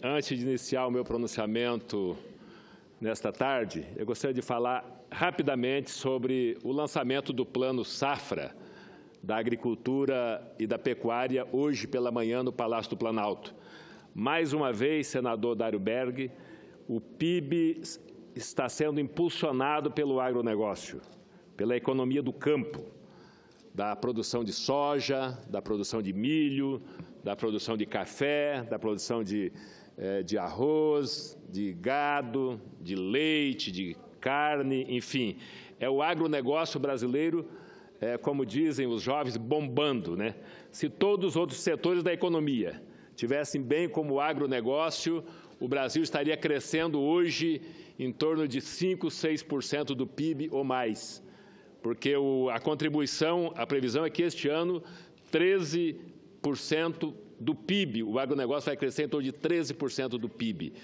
antes de iniciar o meu pronunciamento nesta tarde, eu gostaria de falar rapidamente sobre o lançamento do Plano Safra da Agricultura e da Pecuária hoje pela manhã no Palácio do Planalto. Mais uma vez, senador Dário Berg, o PIB está sendo impulsionado pelo agronegócio, pela economia do campo, da produção de soja, da produção de milho, da produção de café, da produção de arroz, de gado, de leite, de carne, enfim. É o agronegócio brasileiro, como dizem os jovens, bombando, né? Se todos os outros setores da economia tivessem bem como o agronegócio, o Brasil estaria crescendo hoje em torno de 5%, 6% do PIB ou mais. Porque a contribuição, a previsão é que este ano 13% do PIB, o agronegócio vai crescer em torno de 13% do PIB.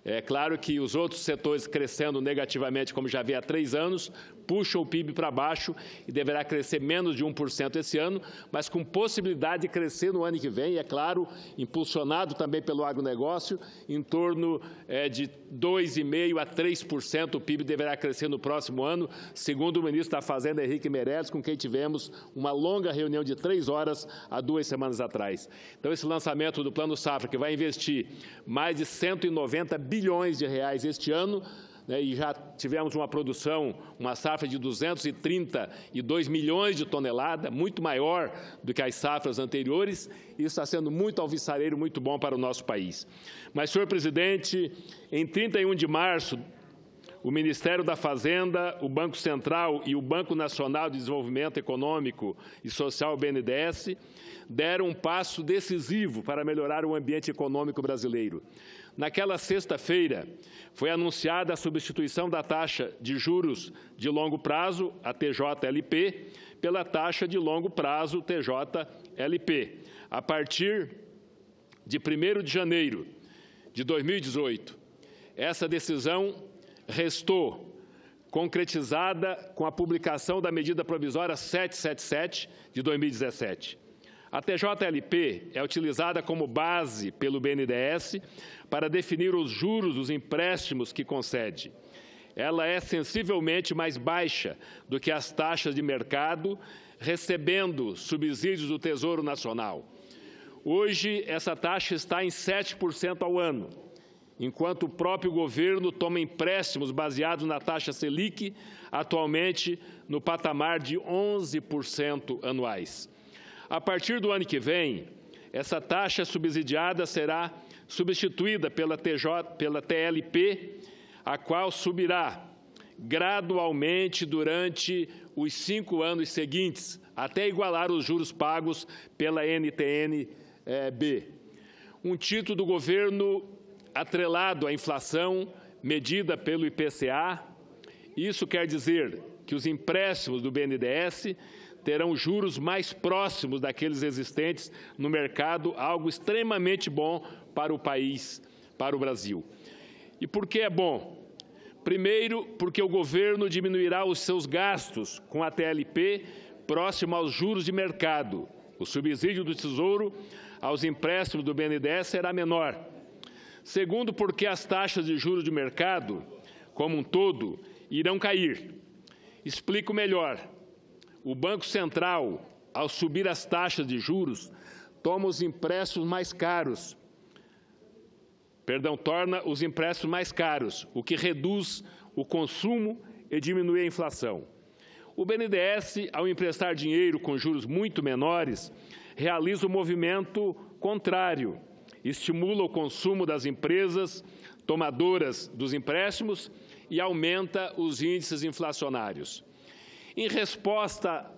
É claro que os outros setores crescendo negativamente, como já vem há 3 anos, puxam o PIB para baixo e deverá crescer menos de 1% esse ano, mas com possibilidade de crescer no ano que vem, e é claro, impulsionado também pelo agronegócio, em torno de 2,5% a 3% o PIB deverá crescer no próximo ano, segundo o ministro da Fazenda, Henrique Meirelles, com quem tivemos uma longa reunião de 3 horas há 2 semanas atrás. Então, esse lançamento do Plano Safra, que vai investir mais de 190 bilhões de reais este ano, e já tivemos uma produção, uma safra de 232 milhões de toneladas, muito maior do que as safras anteriores. Isso está sendo muito alvissareiro, muito bom para o nosso país. Mas, senhor presidente, em 31 de março, o Ministério da Fazenda, o Banco Central e o Banco Nacional de Desenvolvimento Econômico e Social, o BNDES, deram um passo decisivo para melhorar o ambiente econômico brasileiro. Naquela sexta-feira, foi anunciada a substituição da taxa de juros de longo prazo, a TJLP, pela taxa de longo prazo, TJLP, a partir de 1º de janeiro de 2018. Essa decisão restou concretizada com a publicação da medida provisória 777 de 2017. A TJLP é utilizada como base pelo BNDES para definir os juros dos empréstimos que concede. Ela é sensivelmente mais baixa do que as taxas de mercado, recebendo subsídios do Tesouro Nacional. Hoje, essa taxa está em 7% ao ano, enquanto o próprio governo toma empréstimos baseados na taxa Selic, atualmente no patamar de 11% anuais. A partir do ano que vem, essa taxa subsidiada será substituída pela TLP, a qual subirá gradualmente durante os 5 anos seguintes, até igualar os juros pagos pela NTN-B. Um título do governo atrelado à inflação, medida pelo IPCA. Isso quer dizer que os empréstimos do BNDES terão juros mais próximos daqueles existentes no mercado, algo extremamente bom para o país, para o Brasil. E por que é bom? Primeiro, porque o governo diminuirá os seus gastos com a TLP próximo aos juros de mercado. O subsídio do Tesouro aos empréstimos do BNDES será menor. Segundo, porque as taxas de juros de mercado, como um todo, irão cair. Explico melhor. O Banco Central, ao subir as taxas de juros, torna os empréstimos mais caros, o que reduz o consumo e diminui a inflação. O BNDES, ao emprestar dinheiro com juros muito menores, realiza o movimento contrário, estimula o consumo das empresas tomadoras dos empréstimos e aumenta os índices inflacionários. Em resposta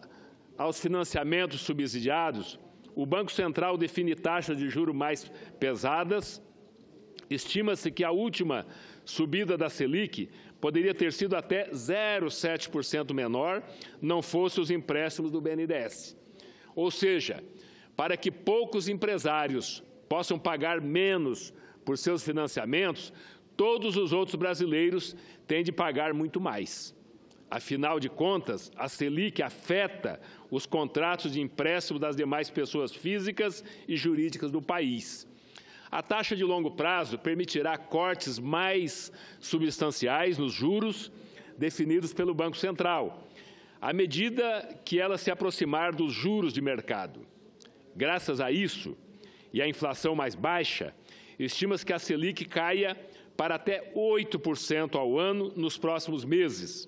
aos financiamentos subsidiados, o Banco Central define taxas de juros mais pesadas. Estima-se que a última subida da Selic poderia ter sido até 0,7% menor, não fosse os empréstimos do BNDES. Ou seja, para que poucos empresários possam pagar menos por seus financiamentos, todos os outros brasileiros têm de pagar muito mais. Afinal de contas, a Selic afeta os contratos de empréstimo das demais pessoas físicas e jurídicas do país. A taxa de longo prazo permitirá cortes mais substanciais nos juros definidos pelo Banco Central, à medida que ela se aproximar dos juros de mercado. Graças a isso e à inflação mais baixa, estima-se que a Selic caia para até 8% ao ano nos próximos meses.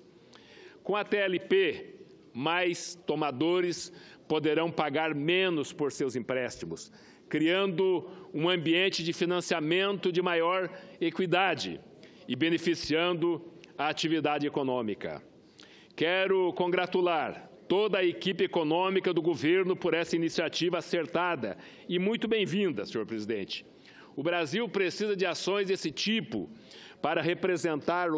Com a TLP, mais tomadores poderão pagar menos por seus empréstimos, criando um ambiente de financiamento de maior equidade e beneficiando a atividade econômica. Quero congratular toda a equipe econômica do governo por essa iniciativa acertada e muito bem-vinda, senhor presidente. O Brasil precisa de ações desse tipo para reencontrar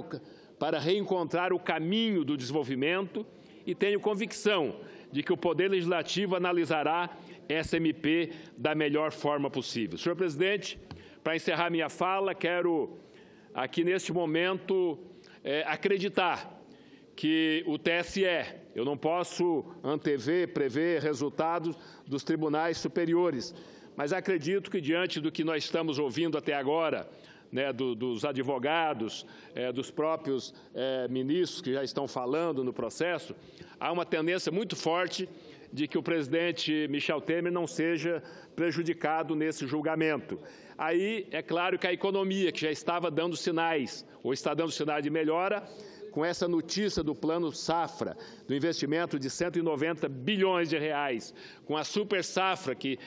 o caminho do desenvolvimento e tenho convicção de que o Poder Legislativo analisará essa MP da melhor forma possível. Senhor presidente, para encerrar minha fala, quero aqui neste momento acreditar que o TSE, eu não posso prever resultados dos tribunais superiores, mas acredito que diante do que nós estamos ouvindo até agora, dos advogados, dos próprios ministros que já estão falando no processo, há uma tendência muito forte de que o presidente Michel Temer não seja prejudicado nesse julgamento. Aí, é claro que a economia, que já estava dando sinais, ou está dando sinais de melhora, com essa notícia do Plano Safra, do investimento de 190 bilhões de reais, com a super safra que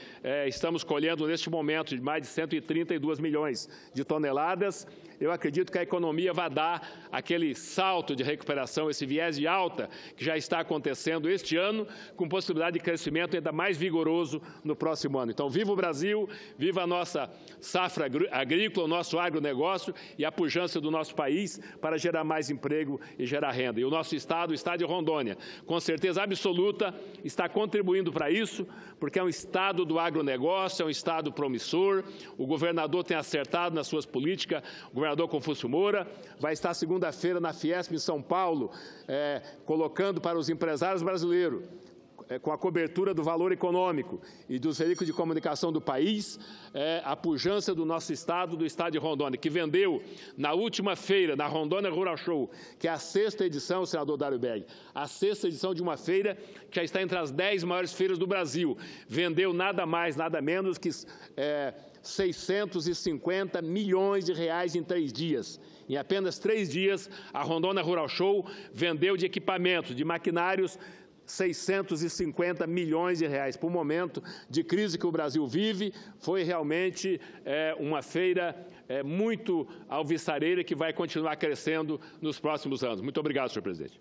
estamos colhendo neste momento de mais de 132 milhões de toneladas, eu acredito que a economia vai dar aquele salto de recuperação, esse viés de alta que já está acontecendo este ano, com possibilidade de crescimento ainda mais vigoroso no próximo ano. Então, viva o Brasil, viva a nossa safra agrícola, o nosso agronegócio e a pujança do nosso país para gerar mais emprego e gerar renda. E o nosso Estado, o Estado de Rondônia, com certeza absoluta, está contribuindo para isso, porque é um Estado do agronegócio, é um Estado promissor, o governador tem acertado nas suas políticas, o governador Confúcio Moura vai estar segunda-feira na Fiesp em São Paulo, colocando para os empresários brasileiros, com a cobertura do valor econômico e dos veículos de comunicação do país, a pujança do nosso Estado, do Estado de Rondônia, que vendeu na última feira, na Rondônia Rural Show, que é a 6ª edição, senador Dário Berg, a 6ª edição de uma feira que já está entre as 10 maiores feiras do Brasil, vendeu nada mais, nada menos que 650 milhões de reais em 3 dias. Em apenas 3 dias, a Rondônia Rural Show vendeu de equipamentos, de maquinários, 650 milhões de reais. Por um momento de crise que o Brasil vive, foi realmente uma feira muito alvissareira que vai continuar crescendo nos próximos anos. Muito obrigado, senhor presidente.